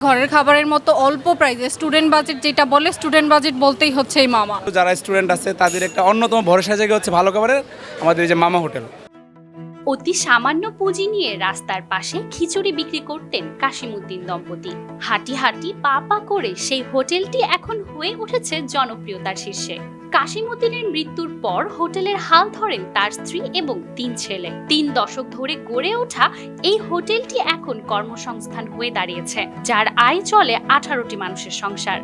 ঘরের খাবারের মতো অল্প প্রাইসে স্টুডেন্ট বাজেট যেটা বলে স্টুডেন্ট বাজেট বলতেই হচ্ছে এই মামা। যারা স্টুডেন্ট আছে তাদের একটা অন্যতম ভরসা জায়গা হচ্ছে ভালো খাবারের আমাদের এই যে মামা হোটেল। অতি সামান্য পুঁজি নিয়ে রাস্তার পাশে খিচুড়ি বিক্রি করতেন কাশিমউদ্দিন দম্পতি। হাঁটি হাঁটি পা পা করে সেই হোটেলটি এখন হয়ে উঠেছে জনপ্রিয়তার শীর্ষে। কাশিমউদ্দিনের মৃত্যুর পর হোটেলের হাল ধরেন তার স্ত্রী এবং 3 ছেলে। 3 দশক ধরে গড়ে ওঠা এই হোটেলটি এখন কর্মসংস্থান হয়ে দাঁড়িয়েছে, যার আয় চলে 18টি মানুষের সংসার।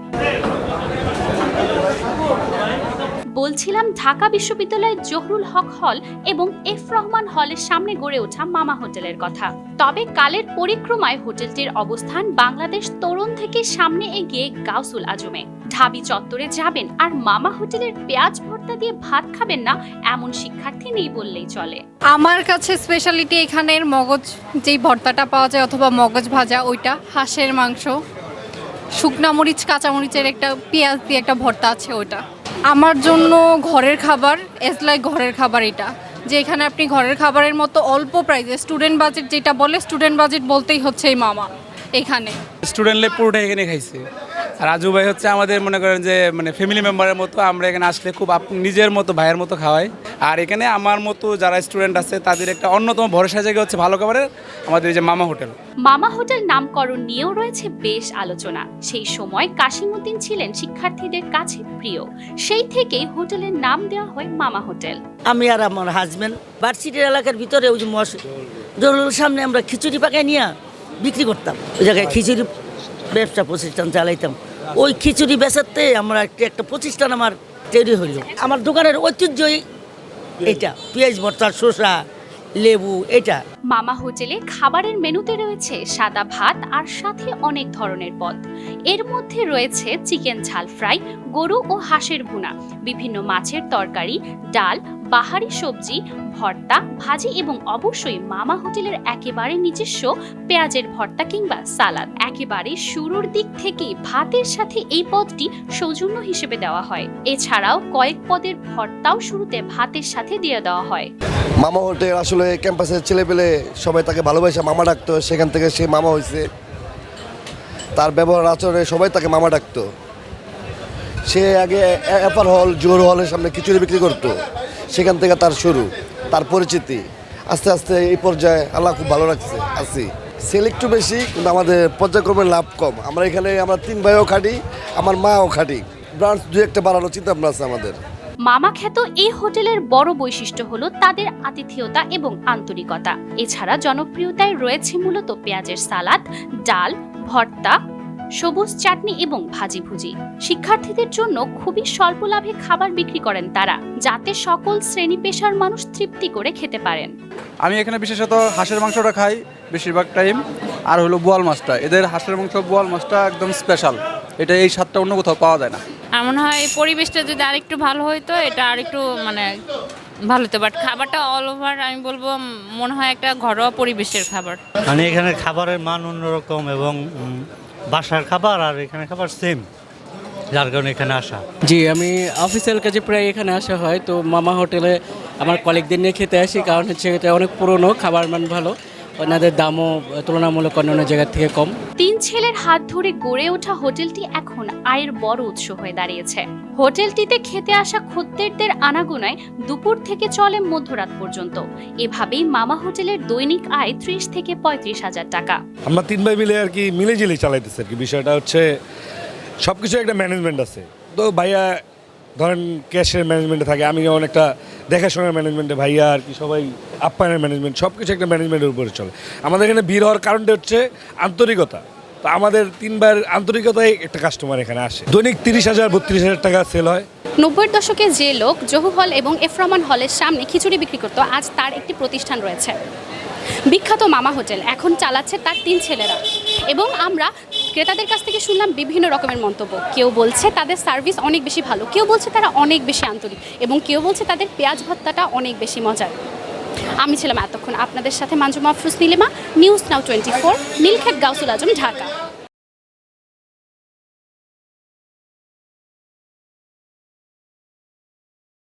বলছিলাম ঢাকা বিশ্ববিদ্যালয়ের জহুরুল হক হল এবং এফ রহমান হলের সামনে গড়ে ওঠা মামা হোটেলের কথা। তবে কালের পরিক্রমায় হোটেলটির অবস্থান বাংলাদেশ তোরণ থেকে সামনে এগিয়ে গাউসুল আজমে। ঢাবি চত্বরে যাবেন আর মামা হোটেলের পেঁয়াজ ভর্তা দিয়ে ভাত খাবেন না এমন শিক্ষার্থী নেই বললেই চলে। আমার কাছে স্পেশালিটি এখানের মগজ যেই ভর্তাটা পাওয়া যায় অথবা মগজ ভাজা, ওইটা হাঁসের মাংস, শুকনা মরিচ কাঁচামরিচের একটা পেঁয়াজ দিয়ে একটা ভর্তা আছে, ওইটা আমার জন্য ঘরের খাবার লাইক ঘরের খাবার। এটা যে এখানে আপনি ঘরের খাবারের মতো অল্প প্রাইসে স্টুডেন্ট বাজেট যেটা বলে স্টুডেন্ট বাজেট বলতেই হচ্ছে এই মামা। এখানে স্টুডেন্ট লাইফ পুরোটা এখানে খাইছে। আর রাজু ভাই হচ্ছে আমাদের মনে করেন যে ফ্যামিলি মেম্বারের মতো, আমরা এখানে আসলে খুব নিজের মতো ভাইয়ের মতো খাওয়াই। আর এখানে আমার মতো যারা স্টুডেন্ট আছে তাদের একটা অন্যতম ভরসা জায়গা হচ্ছে ভালো খাবারের আমাদের এই যে মামা হোটেল। মামা হোটেল নামকরণ নিয়েও রয়েছে বেশ আলোচনা। সেই সময় কাশিমউদ্দিন ছিলেন শিক্ষার্থীদের কাছে প্রিয়, সেই থেকেই হোটেলের নাম দেওয়া হয় মামা হোটেল। আমি আর আমার হাজবেন্ড ভার্সিটির এলাকার ভিতরে ওই যে জরুর সামনে আমরা খিচুড়ি পাকাই নিয়ে বিক্রি করতাম। ওই জায়গায় খিচুড়ি ব্যবসা প্রতিষ্ঠান চালাইতাম। ওই খিচুড়ি বেচাতে আমরা একটা প্রতিষ্ঠান আমার তৈরি হইল। আমার দোকানের ঐতিহ্যই এটা, পেঁয়াজ ভর্তা, শসা, লেবু। এটা মামা হোটেলে খাবারের মেনুতে রয়েছে সাদা ভাত আর সাথে অনেক ধরনের পদ। এর মধ্যে রয়েছে চিকেন ঝাল ফ্রাই, গরু ও হাঁসের ভুনা, বিভিন্ন মাছের তরকারি, ডাল, বাহারি সবজি, ভর্তা, ভাজি এবং অবশ্যই মামা হোটেলের একেবারে নিজস্ব পেঁয়াজের ভর্তা কিংবা সালাদ। একেবারে শুরুর দিক থেকে ভাতের সাথে এই পদটি সৌজন্য হিসেবে দেওয়া হয়। এছাড়াও কয়েক পদের ভর্তাও শুরুতে ভাতের সাথে দিয়ে দেওয়া হয়। মামা হোটেল আসলে ক্যাম্পাসের ছেলেপেলে সবাই তাকে ভালোবাসে মামা ডাকতো, সেখান থেকে সে মামা হয়েছে। তার ব্যবহার আচরণে সবাই তাকে মামা ডাকতো। সে আগে অ্যাপার হল, জোর হলের সামনে খিচুড়ি বিক্রি করতো, সেখান থেকে তার শুরু, তার পরিচিতি। আস্তে আস্তে এই পর্যায়ে আল্লাহ খুব ভালো রাখছে আছি। সেল একটু বেশি কিন্তু আমাদের পর্যায়ক্রমে লাভ কম। আমরা 3 ভাইও খাটি, আমার মাও খাটি। ব্রাঞ্চ 2-1টা বাড়ানোর চিন্তা ভাবনা আছে আমাদের। মামা খ্যাত এই হোটেলের বড় বৈশিষ্ট্য হলো তাদের আতিথেয়তা এবং আন্তরিকতা। এছাড়া জনপ্রিয়তায় রয়েছে মূলত পেঁয়াজের সালাদ, ডাল, ভর্তা, সবুজ চাটনি এবং ভাজি ভুজি। শিক্ষার্থীদের জন্য খুবই স্বল্প লাভে খাবার বিক্রি করেন তারা, যাতে সকল শ্রেণী পেশার মানুষ তৃপ্তি করে খেতে পারেন। আমি এখানে বিশেষত হাঁসের মাংসটা খাই বেশিরভাগ টাইম, আর হলো বোয়াল মাছটা। এদের হাঁসের মাংস বোয়াল মাছটা একদম স্পেশাল। এটা এই স্বাদটা অন্য কোথাও পাওয়া যায় না। এমন হয় পরিবেশটা যদি আরেকটু ভালো হইতো, এটা আরেকটু ভালো হতো। বাট খাবারটা অল ওভার আমি বলবো মনে হয় একটা ঘরোয়া পরিবেশের খাবার। এখানে খাবারের মান অন্যরকম এবং বাসার খাবার আর এখানে খাবার সেম, যার কারণে এখানে আসা। জি, আমি অফিসিয়াল কাজে প্রায় এখানে আসা হয়। তো মামা হোটেলে আমার কলিগদের নিয়ে খেতে আসি, কারণ হচ্ছে এটা অনেক পুরনো, খাবার মান ভালো, ওনাদের দামও তুলনামূলক অন্যান্য জায়গার থেকে কম। 3 ছেলের হাত ধরে গড়ে ওঠা হোটেলটি এখন আয়ের বড় উৎস হয়ে দাঁড়িয়েছে। হোটেলটিতে খেতে আসা খদ্দেরদের আনাগোনায় দুপুর থেকে চলে মধ্যরাত পর্যন্ত। এভাবেই মামা হোটেলের দৈনিক আয় 30 থেকে 35 হাজার টাকা। আমরা 3 ভাই মিলে মিলেঝিলে চালাইতেছি বিষয়টা হচ্ছে সবকিছু একটা ম্যানেজমেন্ট আছে। তো ভাইয়া ধরেন ক্যাশের ম্যানেজমেন্টে থাকে, আমি যেমন একটা দেখাশোনার ম্যানেজমেন্টে, ভাইয়া সবাই আপ্যায়নের ম্যানেজমেন্ট, সব কিছু একটা ম্যানেজমেন্টের উপরে চলে। আমাদের এখানে ভিড় হওয়ার কারণটা হচ্ছে আন্তরিকতা। তো আমাদের 3 ভাইয়ের আন্তরিকতায় একটা কাস্টমার এখানে আসে। দৈনিক 30,000-32,000 টাকা সেল হয়। 90-এর দশকে যে লোক জহু হল এবং এফ রহমান হলের সামনে খিচুড়ি বিক্রি করতো, আজ তার একটি প্রতিষ্ঠান রয়েছে বিখ্যাত মামা হোটেল। এখন চালাচ্ছে তার 3 ছেলেরা। এবং আমরা ক্রেতাদের কাছ থেকে শুনলাম বিভিন্ন রকমের মন্তব্য। কেউ বলছে তাদের সার্ভিস অনেক বেশি ভালো, কেউ বলছে তারা অনেক বেশি আন্তরিক, এবং কেউ বলছে তাদের পেঁয়াজ ভর্তাটা অনেক বেশি মজার। আমি ছিলাম এতক্ষণ আপনাদের সাথে মাঞ্জুমা আফরোজ নীলিমা, নিউজ নাও 24, নীলক্ষেত, গাউসুল আজম, ঢাকা।